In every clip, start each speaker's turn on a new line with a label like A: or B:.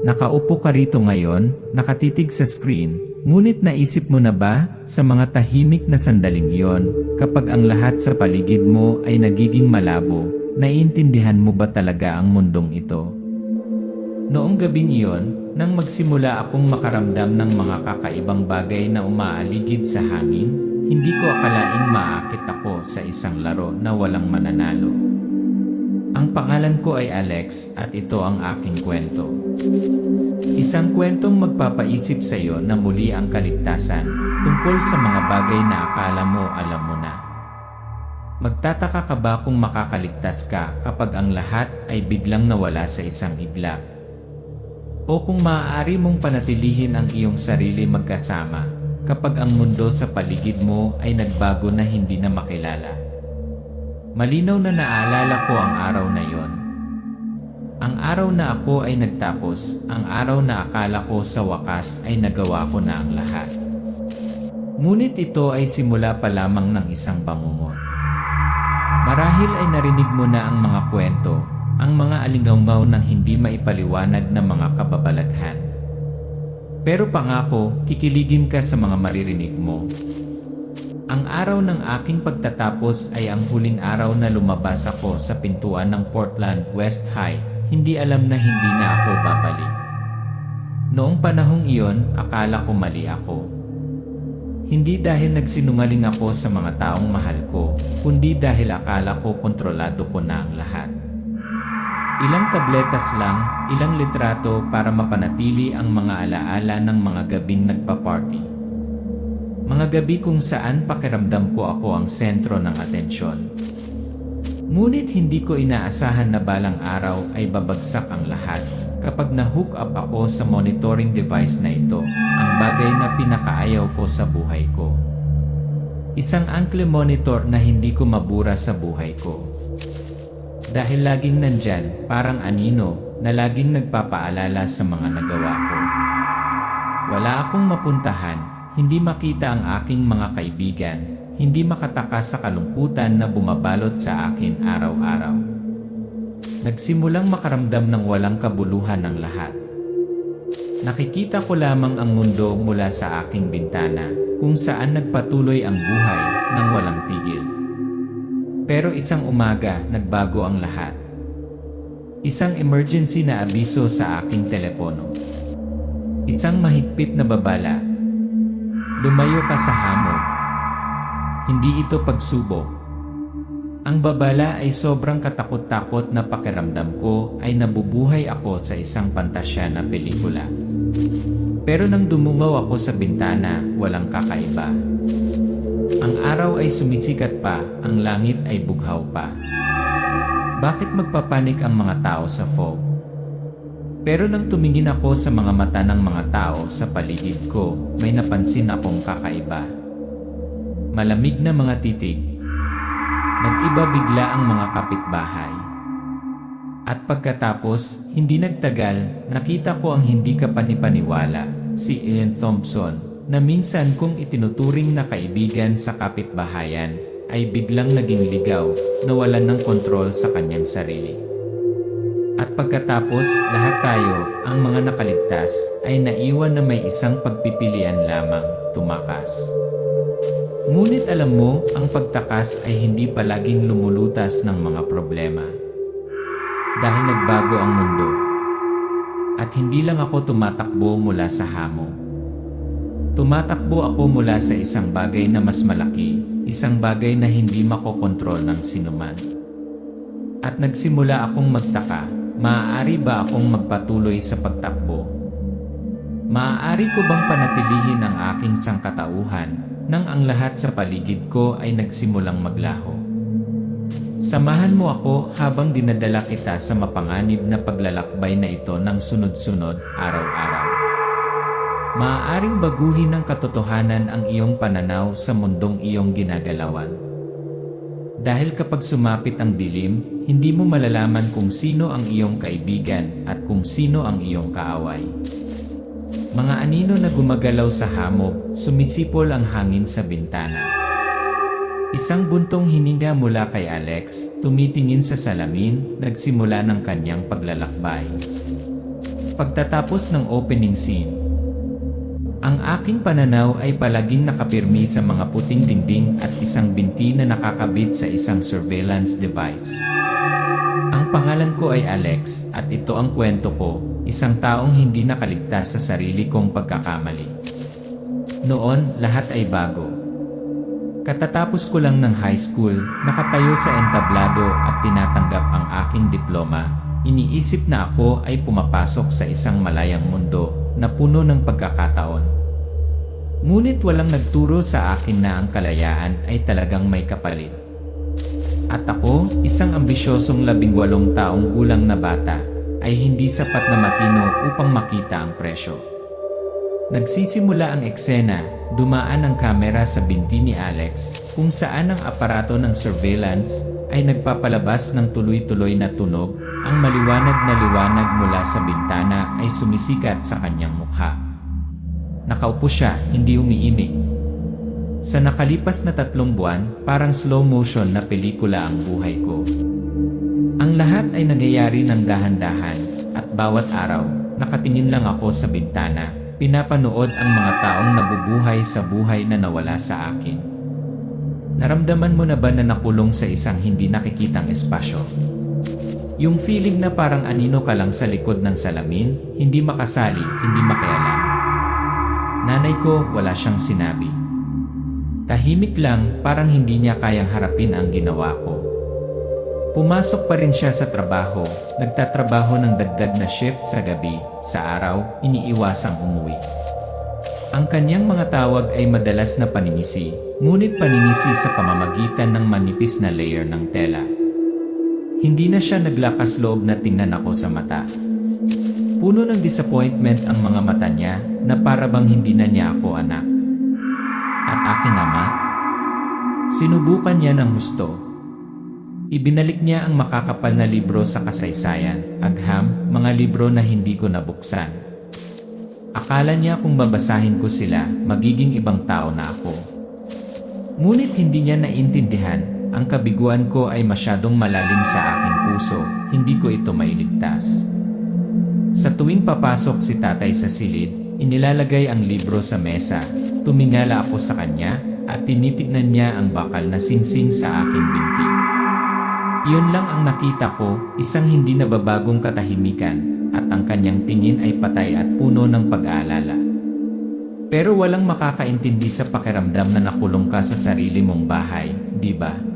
A: Nakaupo ka rito ngayon, nakatitig sa screen, ngunit naisip mo na ba, sa mga tahimik na sandaling iyon, kapag ang lahat sa paligid mo ay nagiging malabo, naiintindihan mo ba talaga ang mundong ito? Noong gabing iyon, nang magsimula akong makaramdam ng mga kakaibang bagay na umaaligid sa hangin, hindi ko akalaing maakit ako sa isang laro na walang mananalo. Ang pangalan ko ay Alex at ito ang aking kwento. Isang kwentong magpapaisip sa iyo na muli ang kaligtasan tungkol sa mga bagay na akala mo alam mo na. Magtataka ka ba kung makakaligtas ka kapag ang lahat ay biglang nawala sa isang iglap? O kung maaari mong panatilihin ang iyong sarili magkasama kapag ang mundo sa paligid mo ay nagbago na hindi na makilala? Malinaw na naalala ko ang araw na yon. Ang araw na ako ay nagtapos, ang araw na akala ko sa wakas ay nagawa ko na ang lahat. Ngunit ito ay simula pa lamang ng isang bangungot. Marahil ay narinig mo na ang mga kwento, ang mga alinggaw ng hindi maipaliwanag na mga kababalaghan. Pero pangako, kikiligin ka sa mga maririnig mo. Ang araw ng aking pagtatapos ay ang huling araw na lumabas ako sa pintuan ng Portland West High, hindi alam na hindi na ako babalik. Noong panahong iyon, akala ko mali ako. Hindi dahil nagsinungaling ako sa mga taong mahal ko, kundi dahil akala ko kontrolado ko na ang lahat. Ilang tabletas lang, ilang litrato para mapanatili ang mga alaala ng mga gabing nagpa-party. Mga gabi kung saan pakiramdam ko ako ang sentro ng atensyon. Ngunit hindi ko inaasahan na balang araw ay babagsak ang lahat kapag na-hook up ako sa monitoring device na ito, ang bagay na pinakaayaw ko sa buhay ko. Isang ankle monitor na hindi ko mabura sa buhay ko. Dahil laging nandyan, parang anino, na laging nagpapaalala sa mga nagawa ko. Wala akong mapuntahan, hindi makita ang aking mga kaibigan, hindi makatakas sa kalungkutan na bumabalot sa akin araw-araw. Nagsimulang makaramdam ng walang kabuluhan ng lahat. Nakikita ko lamang ang mundo mula sa aking bintana, kung saan nagpatuloy ang buhay ng walang tigil. Pero isang umaga, nagbago ang lahat. Isang emergency na abiso sa aking telepono. Isang mahigpit na babala. Lumayo ka sa hamog. Hindi ito pagsubok. Ang babala ay sobrang katakot-takot na pakiramdam ko ay nabubuhay ako sa isang pantasya na pelikula. Pero nang dumungaw ako sa bintana, walang kakaiba. Ang araw ay sumisikat pa, ang langit ay bughaw pa. Bakit magpapanik ang mga tao sa fog? Pero nang tumingin ako sa mga mata ng mga tao sa paligid ko, may napansin akong kakaiba. Malamig na mga titig. Nag-iba bigla ang mga kapitbahay. At pagkatapos, hindi nagtagal, nakita ko ang hindi kapanipaniwala, si Ian Thompson, na minsan kong itinuturing na kaibigan sa kapitbahayan, ay biglang naging ligaw, nawalan ng kontrol sa kanyang sarili. At pagkatapos, lahat tayo, ang mga nakaligtas, ay naiwan na may isang pagpipilian lamang, tumakas. Ngunit alam mo, ang pagtakas ay hindi palaging lumulutas ng mga problema. Dahil nagbago ang mundo. At hindi lang ako tumatakbo mula sa hamon. Tumatakbo ako mula sa isang bagay na mas malaki, isang bagay na hindi makokontrol ng sinuman. At nagsimula akong magtaka, maaari ba akong magpatuloy sa pagtakbo? Maaari ko bang panatilihin ang aking sangkatauhan nang ang lahat sa paligid ko ay nagsimulang maglaho? Samahan mo ako habang dinadala kita sa mapanganib na paglalakbay na ito ng sunod-sunod, araw-araw. Maaaring baguhin ng katotohanan ang iyong pananaw sa mundong iyong ginagalawan. Dahil kapag sumapit ang dilim, hindi mo malalaman kung sino ang iyong kaibigan at kung sino ang iyong kaaway. Mga anino na gumagalaw sa hamog, sumisipol ang hangin sa bintana. Isang buntong hininga mula kay Alex, tumitingin sa salamin, nagsimula ng kanyang paglalakbay. Pagtatapos ng opening scene, ang aking pananaw ay palaging nakapirmi sa mga puting dingding at isang binti na nakakabit sa isang surveillance device. Ang pangalan ko ay Alex at ito ang kwento ko, isang taong hindi nakaligtas sa sarili kong pagkakamali. Noon, lahat ay bago. Katatapos ko lang ng high school, nakatayo sa entablado at tinatanggap ang aking diploma, iniisip na ako ay pumapasok sa isang malayang mundo na puno ng pagkakataon. Ngunit walang nagturo sa akin na ang kalayaan ay talagang may kapalit. At ako, isang ambisyosong 18 taong gulang na bata, ay hindi sapat na matino upang makita ang presyo. Nagsisimula ang eksena, dumaan ang kamera sa binti ni Alex, kung saan ang aparato ng surveillance ay nagpapalabas ng tuloy-tuloy na tunog. Ang maliwanag na liwanag mula sa bintana ay sumisikat sa kanyang mukha. Nakaupo siya, hindi umiimik. Sa nakalipas na 3 buwan, parang slow motion na pelikula ang buhay ko. Ang lahat ay nangyayari ng dahan-dahan, at bawat araw, nakatingin lang ako sa bintana, pinapanood ang mga taong nabubuhay sa buhay na nawala sa akin. Naramdaman mo na ba na nakulong sa isang hindi nakikitang espasyo? Yung feeling na parang anino ka lang sa likod ng salamin, hindi makasali, hindi makialam. Nanay ko, wala siyang sinabi. Tahimik lang, parang hindi niya kayang harapin ang ginawa ko. Pumasok pa rin siya sa trabaho, nagtatrabaho ng dagdag na shift sa gabi, sa araw, iniiwasang umuwi. Ang kanyang mga tawag ay madalas na paninisi, ngunit paninisi sa pamamagitan ng manipis na layer ng tela. Hindi na siya naglakas loob na tingnan ako sa mata. Puno ng disappointment ang mga mata niya na para bang hindi na niya ako anak. At aking ama? Sinubukan niya ng husto. Ibinalik niya ang makakapal na libro sa kasaysayan, agham, mga libro na hindi ko nabuksan. Akala niya kung babasahin ko sila, magiging ibang tao na ako. Ngunit hindi niya naintindihan. Ang kabiguan ko ay masyadong malalim sa aking puso, hindi ko ito mailigtas. Sa tuwing papasok si tatay sa silid, inilalagay ang libro sa mesa, tumingala ako sa kanya, at tinitignan niya ang bakal na singsing sa aking binti. Iyon lang ang nakita ko, isang hindi nababagong katahimikan, at ang kanyang tingin ay patay at puno ng pag-aalala. Pero walang makakaintindi sa pakiramdam na nakulong ka sa sarili mong bahay, di ba?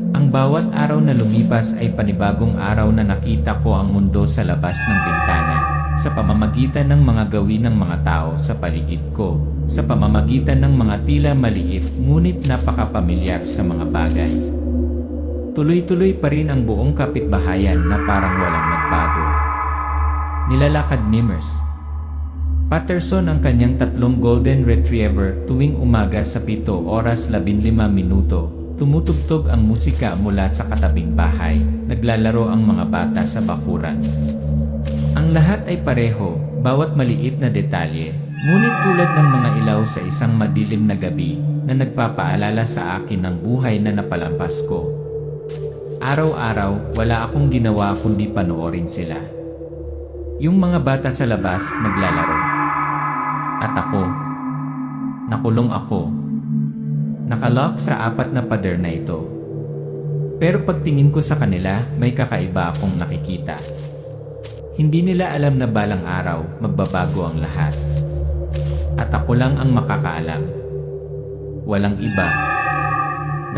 A: Ang bawat araw na lumipas ay panibagong araw na nakita ko ang mundo sa labas ng bintana, sa pamamagitan ng mga gawin ng mga tao sa paligid ko, sa pamamagitan ng mga tila maliit ngunit napakapamilyar sa mga bagay. Tuloy-tuloy pa rin ang buong kapitbahayan na parang walang nagbago. Nilalakad ni Ms. Patterson ang kanyang 3 golden retriever tuwing umaga sa 7:15. Tumutugtog ang musika mula sa katabing bahay, naglalaro ang mga bata sa bakuran. Ang lahat ay pareho, bawat maliit na detalye, ngunit tulad ng mga ilaw sa isang madilim na gabi na nagpapaalala sa akin ng buhay na napalampas ko. Araw-araw, wala akong ginawa kundi panoorin sila. Yung mga bata sa labas naglalaro. At ako, nakulong ako. Nakalock sa 4 na pader na ito. Pero pagtingin ko sa kanila, may kakaiba akong nakikita. Hindi nila alam na balang araw, magbabago ang lahat. At ako lang ang makakaalam. Walang iba.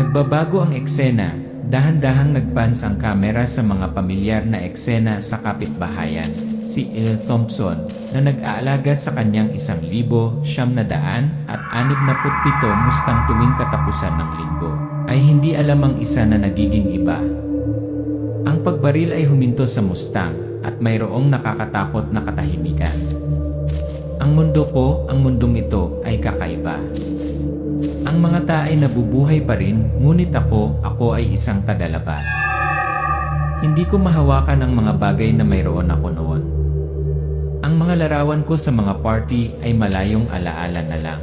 A: Nagbabago ang eksena, dahan-dahang nagpans ang kamera sa mga pamilyar na eksena sa kapitbahayan. Si El Thompson, na nag-aalaga sa kanyang 1,967 mustang tuwing katapusan ng linggo, ay hindi alam ang isa na nagiging iba. Ang pagbaril ay huminto sa mustang, at mayroong nakakatakot na katahimikan. Ang mundo ko, ang mundong ito, ay kakaiba. Ang mga tae nabubuhay pa rin, ngunit ako ay isang tagalabas. Hindi ko mahawakan ang mga bagay na mayroon ako noon. Ang mga larawan ko sa mga party ay malayong alaala na lang.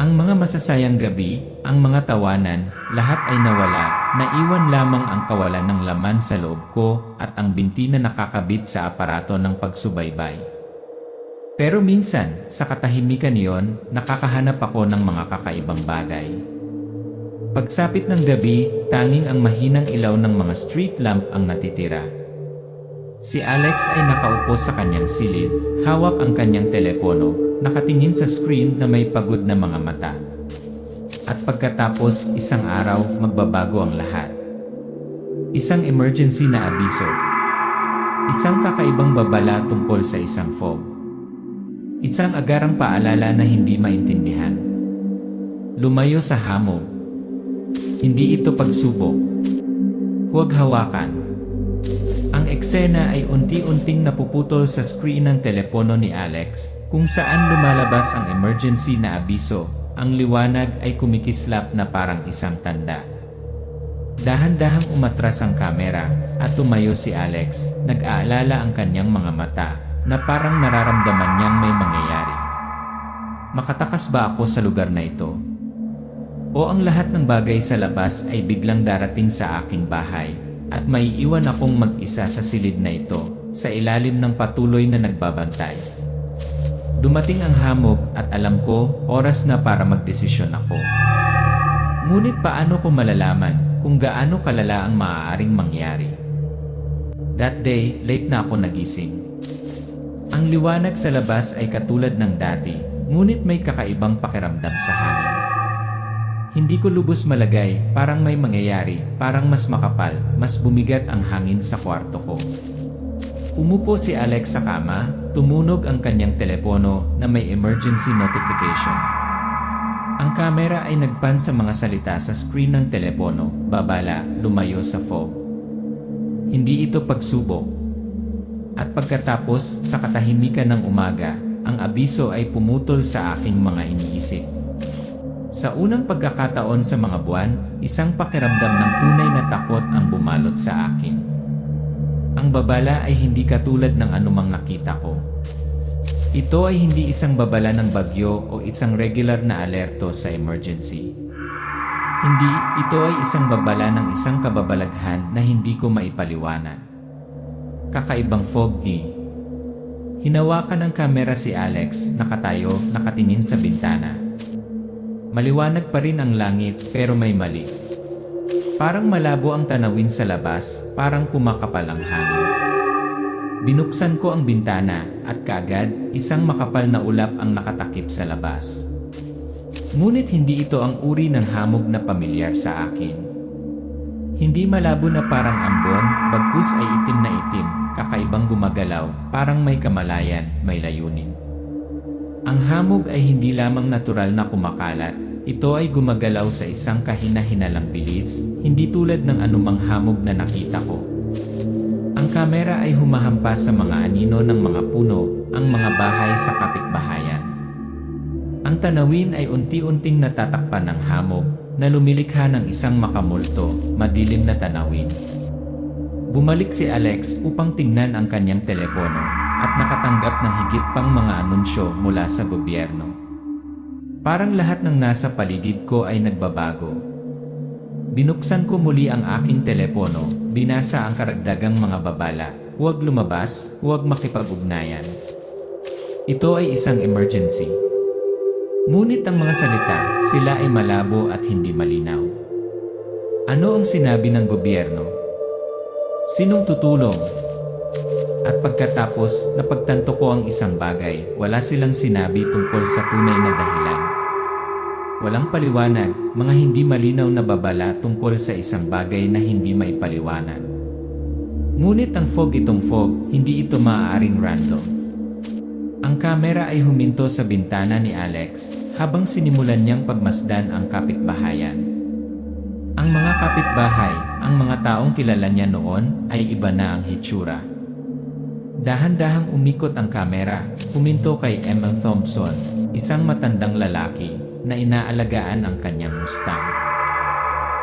A: Ang mga masasayang gabi, ang mga tawanan, lahat ay nawala, naiwan lamang ang kawalan ng laman sa loob ko at ang binti na nakakabit sa aparato ng pagsubaybay. Pero minsan, sa katahimikan iyon, nakakahanap ako ng mga kakaibang bagay. Pagsapit ng gabi, tanging ang mahinang ilaw ng mga street lamp ang natitira. Si Alex ay nakaupo sa kanyang silid, hawak ang kanyang telepono, nakatingin sa screen na may pagod na mga mata. At pagkatapos, isang araw, magbabago ang lahat. Isang emergency na abiso. Isang kakaibang babala tungkol sa isang fog. Isang agarang paalala na hindi maintindihan. Lumayo sa hamog. Hindi ito pagsubok. Huwag hawakan. Ang eksena ay unti-unting napuputol sa screen ng telepono ni Alex, kung saan lumalabas ang emergency na abiso. Ang liwanag ay kumikislap na parang isang tanda. Dahan-dahang umatras ang kamera, at tumayo si Alex, nag-aalala ang kanyang mga mata, na parang nararamdaman niyang may mangyayari. Makatakas ba ako sa lugar na ito? O ang lahat ng bagay sa labas ay biglang darating sa aking bahay, at may iwan akong mag-isa sa silid na ito, sa ilalim ng patuloy na nagbabantay. Dumating ang hamog at alam ko, oras na para magdesisyon ako. Ngunit paano ko malalaman kung gaano kalala ang maaaring mangyari? That day, late na ako nagising. Ang liwanag sa labas ay katulad ng dati, ngunit may kakaibang pakiramdam sa hangin. Hindi ko lubos malagay, parang may mangyayari, parang mas makapal, mas bumigat ang hangin sa kwarto ko. Umupo si Alex sa kama, tumunog ang kanyang telepono na may emergency notification. Ang kamera ay nagpan sa mga salita sa screen ng telepono, babala, lumayo sa fog. Hindi ito pagsubok. At pagkatapos, sa katahimikan ng umaga, ang abiso ay pumutol sa aking mga iniisip. Sa unang pagkakataon sa mga buwan, isang pakiramdam ng tunay na takot ang bumalot sa akin. Ang babala ay hindi katulad ng anumang nakita ko. Ito ay hindi isang babala ng bagyo o isang regular na alerto sa emergency. Hindi, ito ay isang babala ng isang kababalaghan na hindi ko maipaliwanag. Kakaibang fog eh. Hinawakan ng kamera si Alex, nakatayo, nakatingin sa bintana. Maliwanag pa rin ang langit, pero may mali. Parang malabo ang tanawin sa labas, parang kumakapal ang hangin. Binuksan ko ang bintana, at kaagad, isang makapal na ulap ang nakatakip sa labas. Ngunit hindi ito ang uri ng hamog na pamilyar sa akin. Hindi malabo na parang ambon, bagkus ay itim na itim, kakaibang gumagalaw, parang may kamalayan, may layunin. Ang hamog ay hindi lamang natural na kumakalat, ito ay gumagalaw sa isang kahina-hinalang bilis, hindi tulad ng anumang hamog na nakita ko. Ang kamera ay humahampas sa mga anino ng mga puno, ang mga bahay sa kapitbahayan. Ang tanawin ay unti-unting natatakpan ng hamog, na lumilikha ng isang makamulto, madilim na tanawin. Bumalik si Alex upang tingnan ang kanyang telepono, at nakatanggap ng higit pang mga anunsyo mula sa gobyerno. Parang lahat ng nasa paligid ko ay nagbabago. Binuksan ko muli ang aking telepono, binasa ang karagdagang mga babala, huwag lumabas, huwag makipag-ugnayan. Ito ay isang emergency. Ngunit ang mga salita, sila ay malabo at hindi malinaw. Ano ang sinabi ng gobyerno? Sinong tutulong? At pagkatapos, napagtanto ko ang isang bagay, wala silang sinabi tungkol sa tunay na dahilan. Walang paliwanag, mga hindi malinaw na babala tungkol sa isang bagay na hindi maipaliwanag. Ngunit ang fog, hindi ito maaaring random. Ang kamera ay huminto sa bintana ni Alex, habang sinimulan niyang pagmasdan ang kapitbahayan. Ang mga kapitbahay, ang mga taong kilala niya noon, ay iba na ang hitsura. Dahan-dahang umikot ang kamera, huminto kay Emma Thompson, isang matandang lalaki, na inaalagaan ang kanyang Mustang.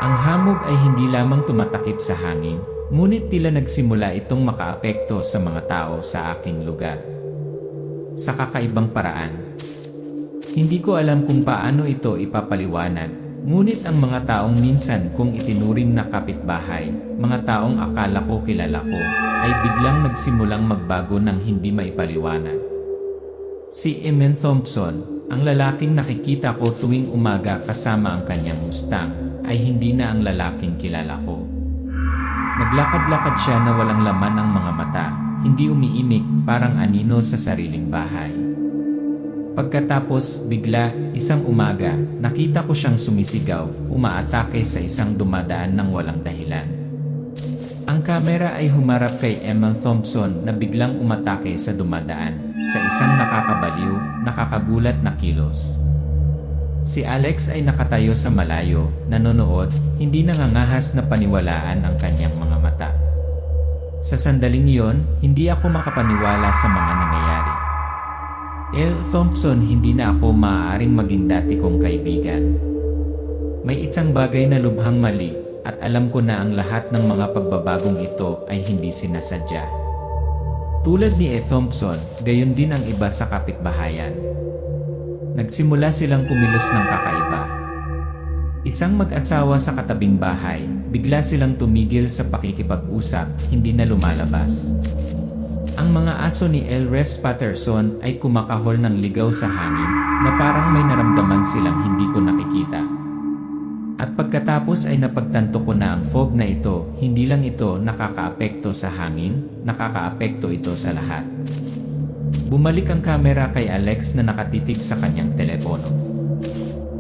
A: Ang hamog ay hindi lamang tumatakip sa hangin, ngunit tila nagsimula itong makaapekto sa mga tao sa aking lugar. Sa kakaibang paraan. Hindi ko alam kung paano ito ipapaliwanag, ngunit ang mga taong minsan kong itinuring na kapitbahay, mga taong akala ko kilala ko, ay biglang nagsimulang magbago ng hindi maipaliwanag. Si Emin Thompson, ang lalaking nakikita ko tuwing umaga kasama ang kanyang Mustang, ay hindi na ang lalaking kilala ko. Naglakad-lakad siya na walang laman ang mga mata, hindi umiimik, parang anino sa sariling bahay. Pagkatapos, bigla, isang umaga, nakita ko siyang sumisigaw, umaatake sa isang dumadaan ng walang dahilan. Ang kamera ay humarap kay Emma Thompson na biglang umatake sa dumadaan, sa isang nakakabaliw, nakakagulat na kilos. Si Alex ay nakatayo sa malayo, nanonood, hindi nangangahas na paniwalaan ang kanyang mga mata. Sa sandaling iyon, hindi ako makapaniwala sa mga nangyayari. Thompson, hindi na ako maaaring maging dati kong kaibigan. May isang bagay na lubhang mali, at alam ko na ang lahat ng mga pagbabagong ito ay hindi sinasadya. Tulad ni Thompson, gayon din ang iba sa kapitbahayan. Nagsimula silang kumilos ng kakaiba. Isang mag-asawa sa katabing bahay, bigla silang tumigil sa pakikipag-usap, hindi na lumalabas. Ang mga aso ni Elres Patterson ay kumakahol ng ligaw sa hangin, na parang may naramdaman silang hindi ko nakikita. At pagkatapos ay napagtanto ko na ang fog na ito, hindi lang ito nakakaapekto sa hangin, nakakaapekto ito sa lahat. Bumalik ang kamera kay Alex na nakatitig sa kanyang telepono.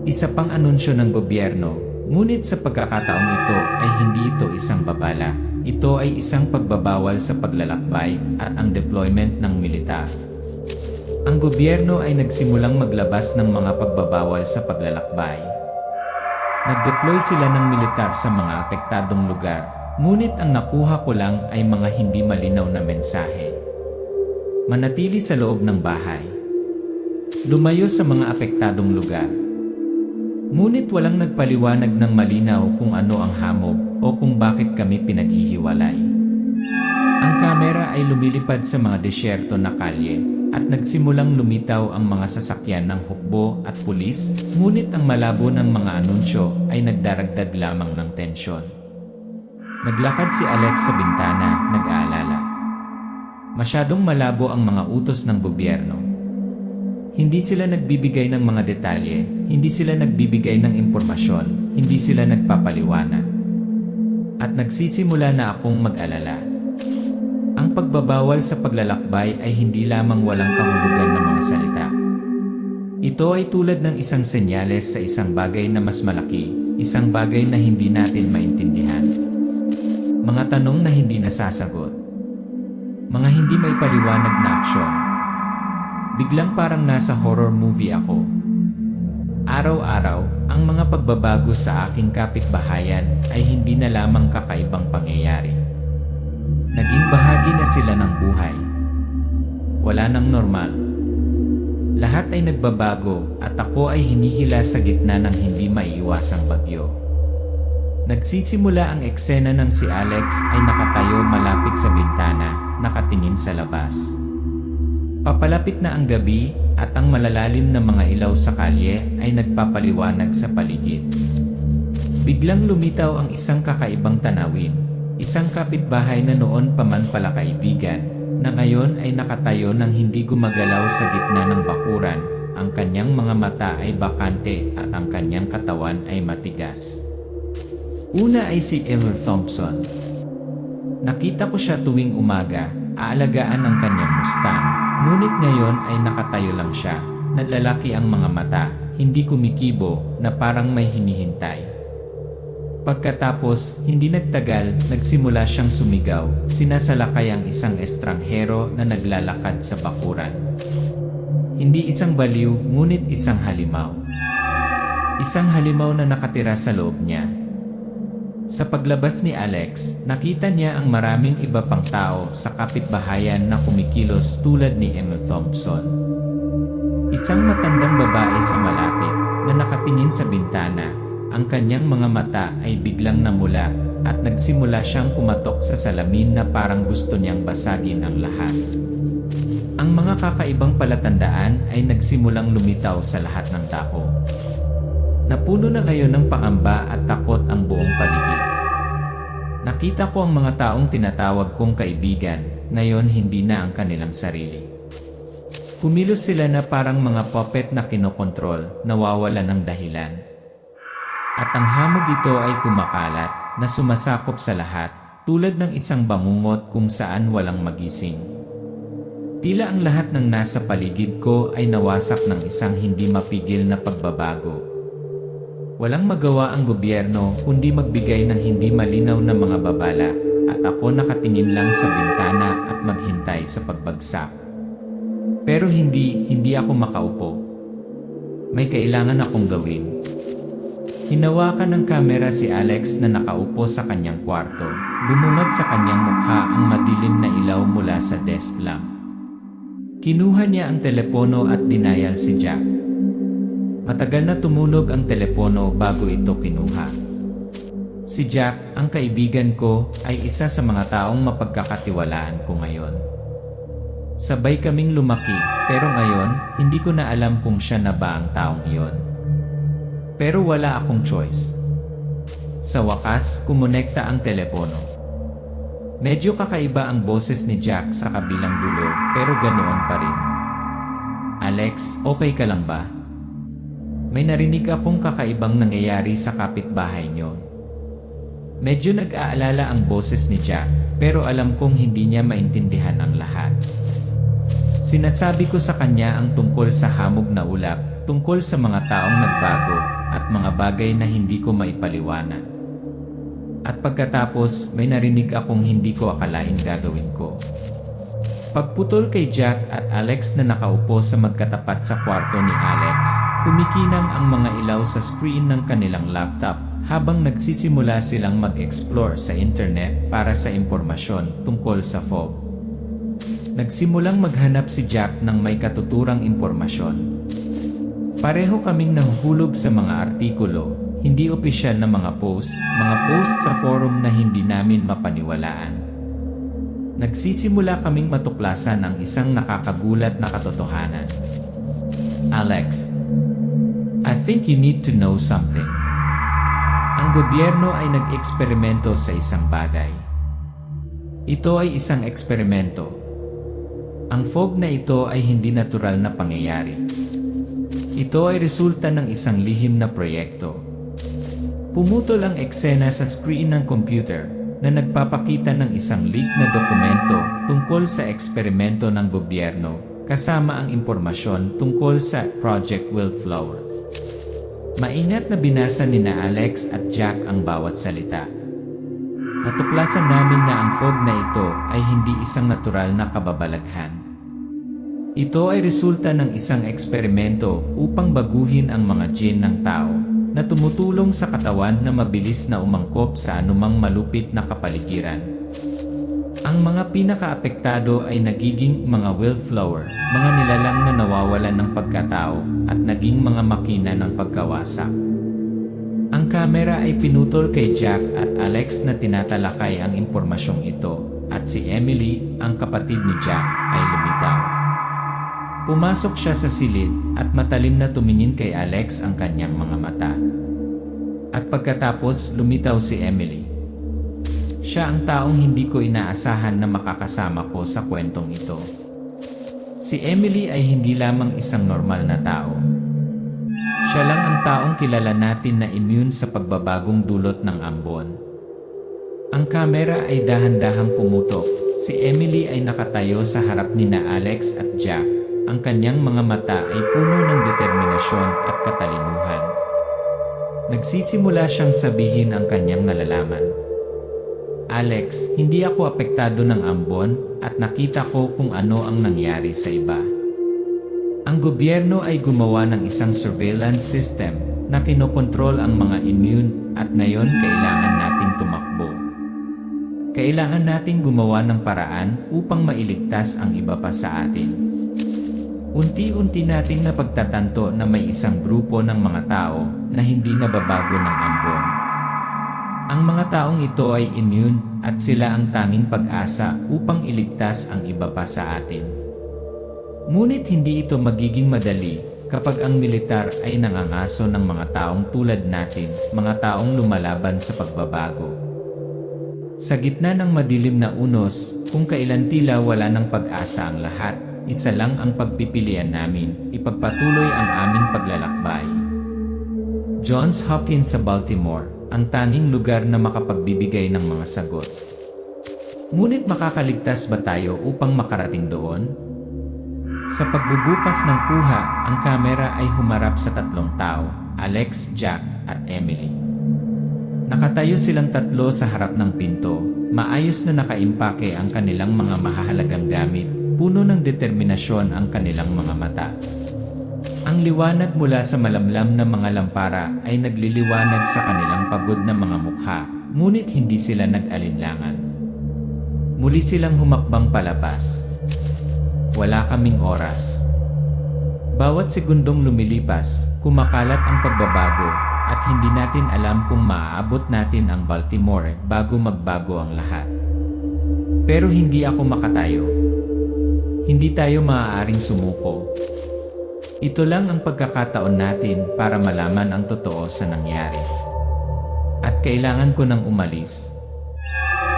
A: Isa pang anunsyo ng gobyerno, ngunit sa pagkakataong ito ay hindi ito isang babala. Ito ay isang pagbabawal sa paglalakbay at ang deployment ng militar. Ang gobyerno ay nagsimulang maglabas ng mga pagbabawal sa paglalakbay. Nag-deploy sila ng militar sa mga apektadong lugar, ngunit ang nakuha ko lang ay mga hindi malinaw na mensahe. Manatili sa loob ng bahay. Lumayo sa mga apektadong lugar. Ngunit walang nagpaliwanag ng malinaw kung ano ang hamog o kung bakit kami pinaghihiwalay. Ang kamera ay lumilipad sa mga desyerto na kalye at nagsimulang lumitaw ang mga sasakyan ng hukbo at pulis, ngunit ang malabo ng mga anunsyo ay nagdaragdag lamang ng tensyon. Naglakad si Alex sa bintana, nag-aalala. Masyadong malabo ang mga utos ng gobyerno. Hindi sila nagbibigay ng mga detalye, hindi sila nagbibigay ng impormasyon, hindi sila nagpapaliwanag. At nagsisimula na akong mag-alala. Ang pagbabawal sa paglalakbay ay hindi lamang walang kahulugan ng mga salita. Ito ay tulad ng isang senyales sa isang bagay na mas malaki, isang bagay na hindi natin maintindihan. Mga tanong na hindi nasasagot. Mga hindi may paliwanag na aksyon. Biglang parang nasa horror movie ako. Araw-araw, ang mga pagbabago sa aking kapitbahayan ay hindi na lamang kakaibang pangyayari. Naging bahagi na sila ng buhay. Wala nang normal. Lahat ay nagbabago at ako ay hinihila sa gitna ng hindi maiiwasang bagyo. Nagsisimula ang eksena ng si Alex ay nakatayo malapit sa bintana, nakatingin sa labas. Papalapit na ang gabi at ang malalalim na mga ilaw sa kalye ay nagpapaliwanag sa paligid. Biglang lumitaw ang isang kakaibang tanawin, isang kapitbahay na noon pa man pala kaibigan, na ngayon ay nakatayo ng hindi gumagalaw sa gitna ng bakuran, ang kanyang mga mata ay bakante at ang kanyang katawan ay matigas. Una ay si Emma Thompson. Nakita ko siya tuwing umaga, aalagaan ang kanyang Mustang. Ngunit ngayon ay nakatayo lang siya, nalalaki ang mga mata, hindi kumikibo, na parang may hinihintay. Pagkatapos, hindi nagtagal, nagsimula siyang sumigaw, sinasalakay ang isang estranghero na naglalakad sa bakuran. Hindi isang baliw, ngunit isang halimaw. Isang halimaw na nakatira sa loob niya. Sa paglabas ni Alex, nakita niya ang maraming iba pang tao sa kapitbahayan na kumikilos tulad ni Emma Thompson. Isang matandang babae sa malapit na nakatingin sa bintana, ang kanyang mga mata ay biglang namula at nagsimula siyang kumatok sa salamin na parang gusto niyang basagin ang lahat. Ang mga kakaibang palatandaan ay nagsimulang lumitaw sa lahat ng tao. Napuno na ngayon ng pangamba at takot ang buong paligid. Nakita ko ang mga taong tinatawag kong kaibigan, ngayon hindi na ang kanilang sarili. Kumilos sila na parang mga puppet na kinokontrol, nawawala ng dahilan. At ang hamog ito ay kumakalat, na sumasakop sa lahat, tulad ng isang bangungot kung saan walang magising. Tila ang lahat ng nasa paligid ko ay nawasak ng isang hindi mapigil na pagbabago. Walang magawa ang gobyerno kundi magbigay ng hindi malinaw na mga babala, at ako nakatingin lang sa bintana at maghintay sa pagbagsak. Pero hindi ako makaupo. May kailangan akong gawin. Hinawakan ng kamera si Alex na nakaupo sa kanyang kwarto. Bumungad sa kanyang mukha ang madilim na ilaw mula sa desk lamp. Kinuha niya ang telepono at dinayal si Jack. Matagal na tumunog ang telepono bago ito kinuha. Si Jack, ang kaibigan ko, ay isa sa mga taong mapagkakatiwalaan ko ngayon. Sabay kaming lumaki, pero ngayon, hindi ko na alam kung siya na ba ang taong iyon. Pero wala akong choice. Sa wakas, kumonekta ang telepono. Medyo kakaiba ang boses ni Jack sa kabilang dulo, pero ganoon pa rin. Alex, okay ka lang ba? May narinig akong kakaibang nangyayari sa kapitbahay niyo. Medyo nag-aalala ang boses ni Jack, pero alam kong hindi niya maintindihan ang lahat. Sinasabi ko sa kanya ang tungkol sa hamog na ulap, tungkol sa mga taong nagbago, at mga bagay na hindi ko maipaliwanag. At pagkatapos, may narinig akong hindi ko akalain gagawin ko. Pagputol kay Jack at Alex na nakaupo sa magkatapat sa kwarto ni Alex, kumikinang ang mga ilaw sa screen ng kanilang laptop habang nagsisimula silang mag-explore sa internet para sa impormasyon tungkol sa fog. Nagsimulang maghanap si Jack ng may katuturang impormasyon. Pareho kaming nahuhulog sa mga artikulo, hindi opisyal na mga post sa forum na hindi namin mapaniwalaan. Nagsisimula kaming matuklasan ang isang nakakagulat na katotohanan. Alex, I think you need to know something. Ang gobyerno ay nag-eksperimento sa isang bagay. Ito ay isang eksperimento. Ang fog na ito ay hindi natural na pangyayari. Ito ay resulta ng isang lihim na proyekto. Pumutol ang eksena sa screen ng computer na nagpapakita ng isang leak na dokumento tungkol sa eksperimento ng gobyerno kasama ang impormasyon tungkol sa Project Wildflower. Maingat na binasa ni na Alex at Jack ang bawat salita. Natuklasan namin na ang fog na ito ay hindi isang natural na kababalaghan. Ito ay resulta ng isang eksperimento upang baguhin ang mga gene ng tao na tumutulong sa katawan na mabilis na umangkop sa anumang malupit na kapaligiran. Ang mga pinakaapektado ay nagiging mga wildflower, mga nilalang na nawawalan ng pagkatao at naging mga makina ng pagkawasak. Ang kamera ay pinutol kay Jack at Alex na tinatalakay ang impormasyong ito, at si Emily, ang kapatid ni Jack, ay lumitaw. Pumasok siya sa silid at matalim na tumingin kay Alex ang kanyang mga mata. At pagkatapos lumitaw si Emily. Siya ang taong hindi ko inaasahan na makakasama ko sa kwentong ito. Si Emily ay hindi lamang isang normal na tao. Siya lang ang taong kilala natin na immune sa pagbabagong dulot ng ambon. Ang kamera ay dahan-dahang pumutok. Si Emily ay nakatayo sa harap ni na Alex at Jack. Ang kanyang mga mata ay puno ng determinasyon at katalinuhan. Nagsisimula siyang sabihin ang kanyang nalalaman. Alex, hindi ako apektado ng ambon at nakita ko kung ano ang nangyari sa iba. Ang gobyerno ay gumawa ng isang surveillance system na kinokontrol ang mga immune at ngayon kailangan nating tumakbo. Kailangan nating gumawa ng paraan upang mailigtas ang iba pa sa atin. Unti-unti nating napagtatanto na may isang grupo ng mga tao na hindi nababago ng ambon. Ang mga taong ito ay immune at sila ang tanging pag-asa upang iligtas ang iba pa sa atin. Ngunit hindi ito magiging madali kapag ang militar ay nangangaso ng mga taong tulad natin, mga taong lumalaban sa pagbabago. Sa gitna ng madilim na unos, kung kailan tila wala ng pag-asa ang lahat, isa lang ang pagpipilian namin, ipagpatuloy ang aming paglalakbay. Johns Hopkins sa Baltimore, ang tanging lugar na makapagbibigay ng mga sagot. Ngunit makakaligtas ba tayo upang makarating doon? Sa pagbubukas ng kuha, ang kamera ay humarap sa tatlong tao, Alex, Jack, at Emily. Nakatayo silang tatlo sa harap ng pinto, maayos na nakaimpake ang kanilang mga mahahalagang gamit, puno ng determinasyon ang kanilang mga mata. Ang liwanag mula sa malamlam na mga lampara ay nagliliwanag sa kanilang pagod na mga mukha, ngunit hindi sila nag-alinlangan. Muli silang humakbang palabas. Wala kaming oras. Bawat segundong lumilipas, kumakalat ang pagbabago, at hindi natin alam kung maaabot natin ang Baltimore bago magbago ang lahat. Pero hindi ako makatayo. Hindi tayo maaaring sumuko. Ito lang ang pagkakataon natin para malaman ang totoo sa nangyari. At kailangan ko nang umalis.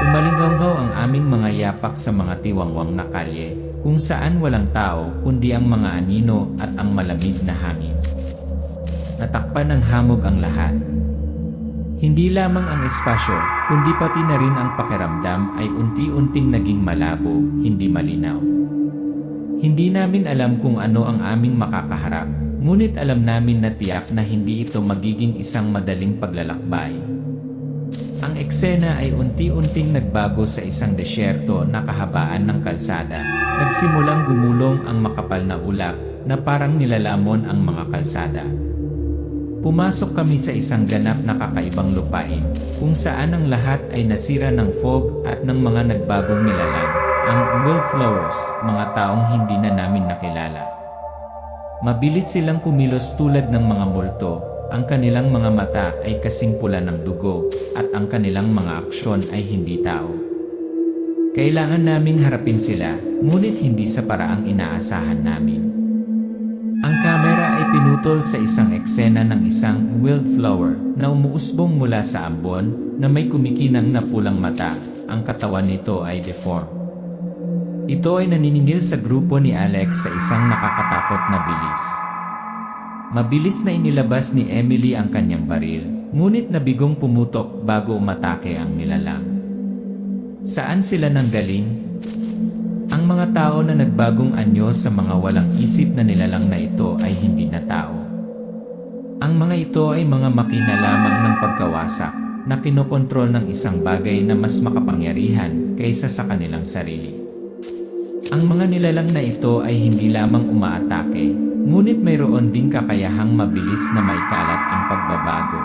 A: Umalinggaw ang aming mga yapak sa mga tiwangwang na kalye, kung saan walang tao kundi ang mga anino at ang malamig na hangin. Natakpan ng hamog ang lahat. Hindi lamang ang espasyo, kundi pati na rin ang pakiramdam ay unti-unting naging malabo, hindi malinaw. Hindi namin alam kung ano ang aming makakaharap, ngunit alam namin na tiyak na hindi ito magiging isang madaling paglalakbay. Ang eksena ay unti-unting nagbago sa isang desyerto na kahabaan ng kalsada. Nagsimulang gumulong ang makapal na ulap na parang nilalamon ang mga kalsada. Pumasok kami sa isang ganap na kakaibang lupain, kung saan ang lahat ay nasira ng fog at ng mga nagbagong nilalang, ang wildflowers, mga taong hindi na namin nakilala. Mabilis silang kumilos tulad ng mga multo. Ang kanilang mga mata ay kasing pula ng dugo, at ang kanilang mga aksyon ay hindi tao. Kailangan naming harapin sila, ngunit hindi sa paraang inaasahan namin. Ang kamera ay pinutol sa isang eksena ng isang wildflower na umuusbong mula sa ambon na may kumikinang na pulang mata. Ang katawan nito ay deformed. Ito ay naniningil sa grupo ni Alex sa isang nakakatakot na bilis. Mabilis na inilabas ni Emily ang kanyang baril, ngunit nabigong pumutok bago umatake ang nilalang. Saan sila nanggaling? Ang mga tao na nagbagong anyo sa mga walang isip na nilalang na ito ay hindi na tao. Ang mga ito ay mga makina lamang ng pagkawasak na kinokontrol ng isang bagay na mas makapangyarihan kaysa sa kanilang sarili. Ang mga nilalang na ito ay hindi lamang umaatake, ngunit mayroon ding kakayahang mabilis na maikalat ang pagbabago.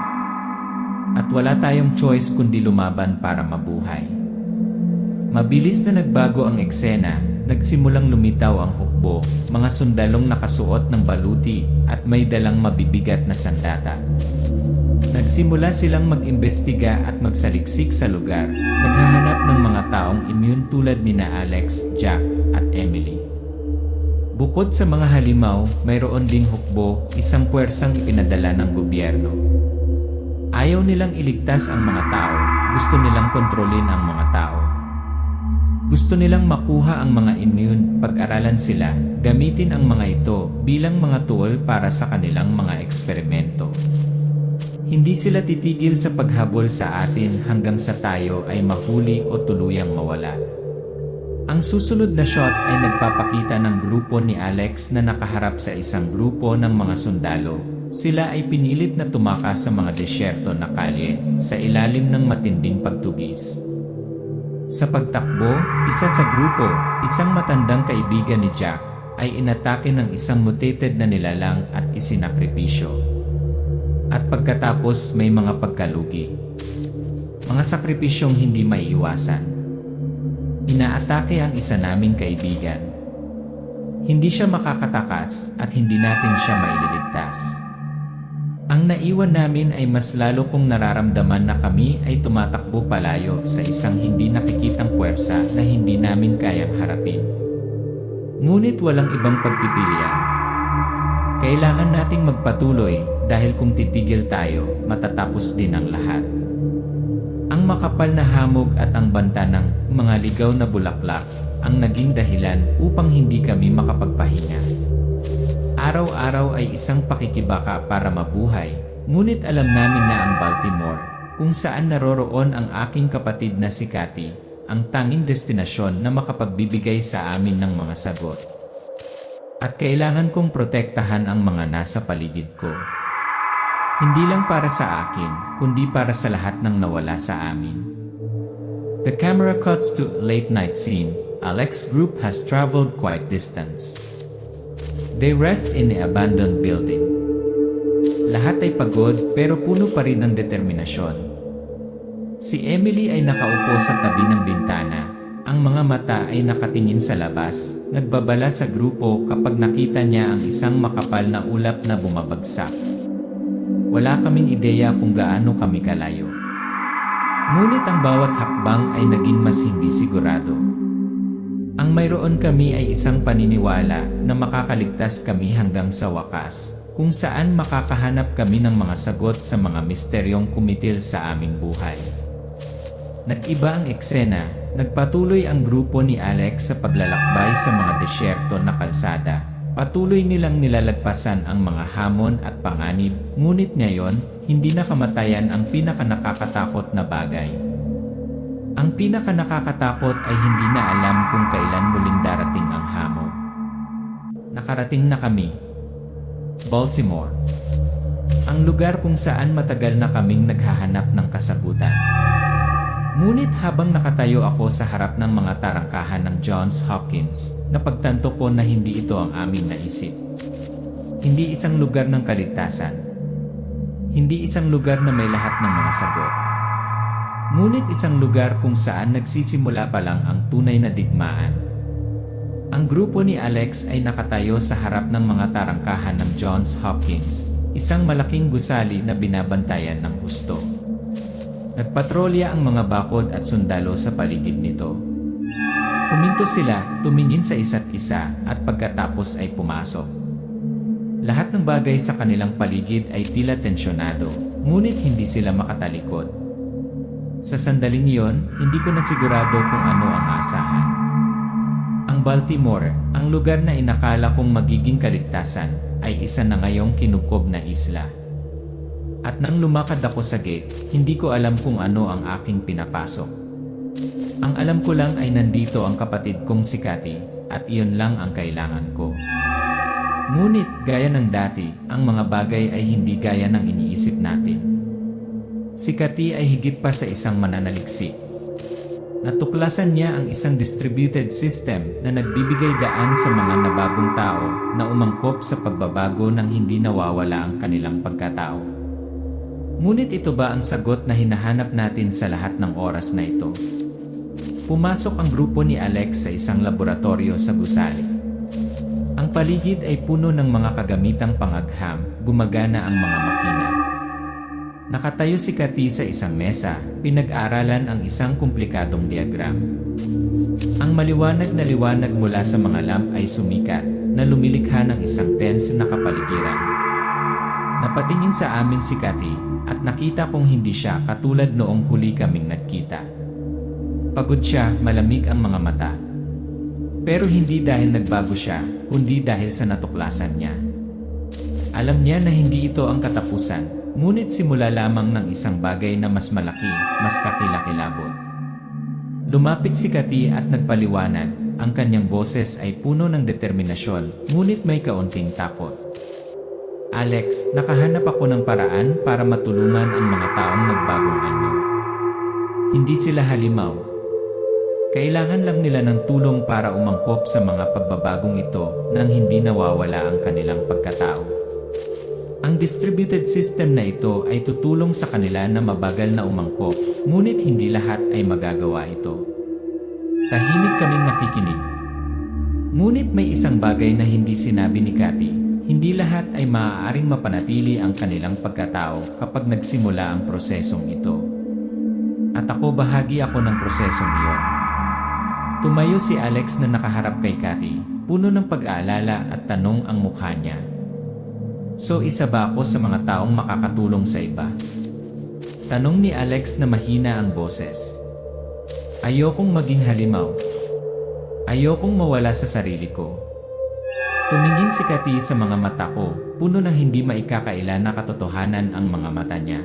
A: At wala tayong choice kundi lumaban para mabuhay. Mabilis na nagbago ang eksena, nagsimulang lumitaw ang hukbo, mga sundalong nakasuot ng baluti at may dalang mabibigat na sandata. Nagsimula silang mag-imbestiga at magsaliksik sa lugar, naghahanap ng mga taong immune tulad ni na Alex, Jack, at Emily. Bukod sa mga halimaw, mayroon ding hukbo, isang puwersang ipinadala ng gobyerno. Ayaw nilang iligtas ang mga tao, gusto nilang kontrolin ang mga tao. Gusto nilang makuha ang mga immune, pag-aralan sila, gamitin ang mga ito bilang mga tool para sa kanilang mga eksperimento. Hindi sila titigil sa paghabol sa atin hanggang sa tayo ay mahuli o tuluyang mawala. Ang susunod na shot ay nagpapakita ng grupo ni Alex na nakaharap sa isang grupo ng mga sundalo. Sila ay pinilit na tumakas sa mga desyerto na kalye sa ilalim ng matinding pagtugis. Sa pagtakbo, isa sa grupo, isang matandang kaibigan ni Jack, ay inatake ng isang mutated na nilalang at isinakripisyo. At pagkatapos may mga pagkalugi. Mga sakripisyong hindi maiiwasan. Inaatake ang isa naming kaibigan. Hindi siya makakatakas at hindi natin siya maililigtas. Ang naiwan namin ay mas lalo kong nararamdaman na kami ay tumatakbo palayo sa isang hindi nakikitang puwersa na hindi namin kayang harapin. Ngunit walang ibang pagpipilian. Kailangan nating magpatuloy dahil kung titigil tayo, matatapos din ang lahat. Ang makapal na hamog at ang banta ng mga ligaw na bulaklak ang naging dahilan upang hindi kami makapagpahinga. Araw-araw ay isang pakikibaka para mabuhay, ngunit alam namin na ang Baltimore, kung saan naroroon ang aking kapatid na si Cathy, ang tanging destinasyon na makapagbibigay sa amin ng mga sagot. At kailangan kong protektahan ang mga nasa paligid ko. Hindi lang para sa akin, kundi para sa lahat ng nawala sa amin. The camera cuts to late night scene. Alex's group has traveled quite distance. They rest in the abandoned building. Lahat ay pagod pero puno pa rin ng determinasyon. Si Emily ay nakaupo sa tabi ng bintana. Ang mga mata ay nakatingin sa labas, nagbabala sa grupo kapag nakita niya ang isang makapal na ulap na bumabagsak. Wala kaming ideya kung gaano kami kalayo. Ngunit ang bawat hakbang ay naging mas hindi sigurado. Ang mayroon kami ay isang paniniwala na makakaligtas kami hanggang sa wakas, kung saan makakahanap kami ng mga sagot sa mga misteryong kumitil sa aming buhay. Nag-iba ang eksena, nagpatuloy ang grupo ni Alex sa paglalakbay sa mga desyerto na kalsada. Patuloy nilang nilalagpasan ang mga hamon at panganib, ngunit ngayon, hindi na kamatayan ang pinakanakakatakot na bagay. Ang pinakanakakatakot ay hindi na alam kung kailan muling darating ang hamon. Nakarating na kami. Baltimore. Ang lugar kung saan matagal na kaming naghahanap ng kasagutan. Ngunit habang nakatayo ako sa harap ng mga tarangkahan ng Johns Hopkins, napagtanto ko na hindi ito ang aming naisip. Hindi isang lugar ng kaligtasan. Hindi isang lugar na may lahat ng mga sagot. Ngunit isang lugar kung saan nagsisimula pa lang ang tunay na digmaan. Ang grupo ni Alex ay nakatayo sa harap ng mga tarangkahan ng Johns Hopkins, isang malaking gusali na binabantayan ng husto. Nagpatrolya ang mga bakod at sundalo sa paligid nito. Huminto sila, tumingin sa isa't isa, at pagkatapos ay pumasok. Lahat ng bagay sa kanilang paligid ay tila tensyonado, ngunit hindi sila makatalikod. Sa sandaling iyon, hindi ko na sigurado kung ano ang aasahan. Ang Baltimore, ang lugar na inakala kong magiging kaligtasan, ay isa na ngayong kinubkob na isla. At nang lumakad ako sa gate, hindi ko alam kung ano ang aking pinapasok. Ang alam ko lang ay nandito ang kapatid kong si Cathy, at iyon lang ang kailangan ko. Ngunit, gaya ng dati, ang mga bagay ay hindi gaya ng iniisip natin. Si Cathy ay higit pa sa isang mananaliksik. Natuklasan niya ang isang distributed system na nagbibigay daan sa mga nabagong tao na umangkop sa pagbabago nang hindi nawawala ang kanilang pagkatao. Ngunit ito ba ang sagot na hinahanap natin sa lahat ng oras na ito? Pumasok ang grupo ni Alex sa isang laboratorio sa gusali. Ang paligid ay puno ng mga kagamitang pangagham, gumagana ang mga makina. Nakatayo si Cathy sa isang mesa, pinag-aralan ang isang komplikadong diagram. Ang maliwanag na liwanag mula sa mga lamp ay sumikat, na lumilikha ng isang tense na kapaligiran. Napatingin sa amin si Cathy, at nakita kong hindi siya katulad noong huli kaming nagkita. Pagod siya, malamig ang mga mata. Pero hindi dahil nagbago siya, kundi dahil sa natuklasan niya. Alam niya na hindi ito ang katapusan, ngunit simula lamang ng isang bagay na mas malaki, mas kakilakilabot. Lumapit si Cathy at nagpaliwanag, ang kanyang boses ay puno ng determinasyon, ngunit may kaunting takot. Alex, nakahanap ako ng paraan para matulungan ang mga taong nagbagong anyo. Hindi sila halimaw. Kailangan lang nila ng tulong para umangkop sa mga pagbabagong ito nang hindi nawawala ang kanilang pagkatao. Ang distributed system na ito ay tutulong sa kanila na mabagal na umangkop, ngunit hindi lahat ay magagawa ito. Tahimik kaming nakikinig. Ngunit may isang bagay na hindi sinabi ni Cathy. Hindi lahat ay maaaring mapanatili ang kanilang pagkatao kapag nagsimula ang prosesong ito. At bahagi ako ng prosesong iyon. Tumayo si Alex na nakaharap kay Cathy, puno ng pag-aalala at tanong ang mukha niya. So isa ba ako sa mga taong makakatulong sa iba? Tanong ni Alex na mahina ang boses. Ayokong maging halimaw. Ayokong mawala sa sarili ko. Tumingin si Cathy sa mga mata ko, puno ng hindi maikakaila na katotohanan ang mga mata niya.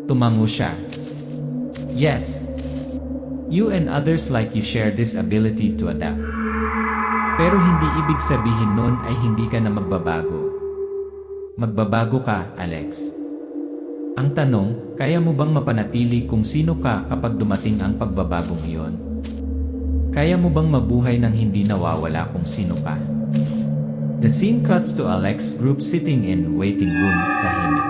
A: Tumango siya. Yes. You and others like you share this ability to adapt. Pero hindi ibig sabihin nun ay hindi ka na magbabago. Magbabago ka, Alex. Ang tanong, kaya mo bang mapanatili kung sino ka kapag dumating ang pagbabagong iyon? Kaya mo bang mabuhay nang hindi nawawala kung sino ka? The scene cuts to Alex group sitting in waiting room, tahimik.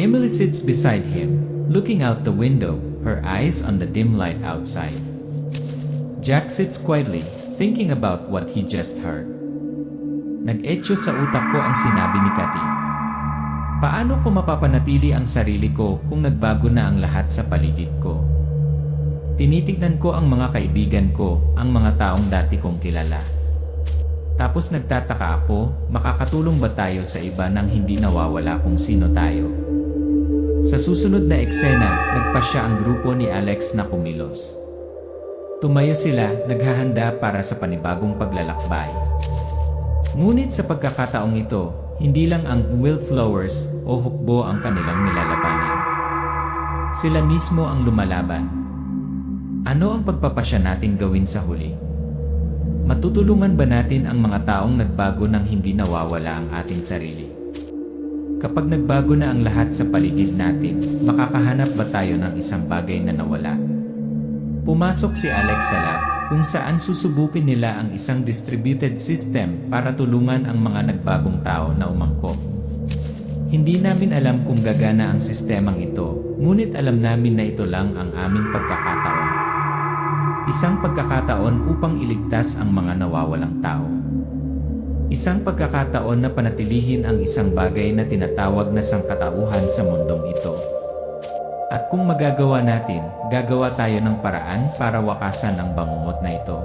A: Emily sits beside him, looking out the window, her eyes on the dim light outside. Jack sits quietly, thinking about what he just heard. Nag-etyo sa utak ko ang sinabi ni Cathy. Paano ko mapapanatili ang sarili ko kung nagbago na ang lahat sa paligid ko? Tinitignan ko ang mga kaibigan ko, ang mga taong dati kong kilala. Tapos nagtataka ako, makakatulong ba tayo sa iba nang hindi nawawala kung sino tayo? Sa susunod na eksena, nagpasya ang grupo ni Alex na kumilos. Tumayo sila, naghahanda para sa panibagong paglalakbay. Ngunit sa pagkakataong ito, hindi lang ang wildflowers o hukbo ang kanilang nilalabanan. Sila mismo ang lumalaban. Ano ang pagpapasya nating gawin sa huli? Matutulungan ba natin ang mga taong nagbago nang hindi nawawala ang ating sarili? Kapag nagbago na ang lahat sa paligid natin, makakahanap ba tayo ng isang bagay na nawala? Pumasok si Alex sa lab, kung saan susubukin nila ang isang distributed system para tulungan ang mga nagbagong tao na umangkop. Hindi namin alam kung gagana ang sistemang ito, ngunit alam namin na ito lang ang aming pagkakataon. Isang pagkakataon upang iligtas ang mga nawawalang tao. Isang pagkakataon na panatilihin ang isang bagay na tinatawag na sangkatauhan sa mundong ito. At kung magagawa natin, gagawa tayo ng paraan para wakasan ang bangungot na ito.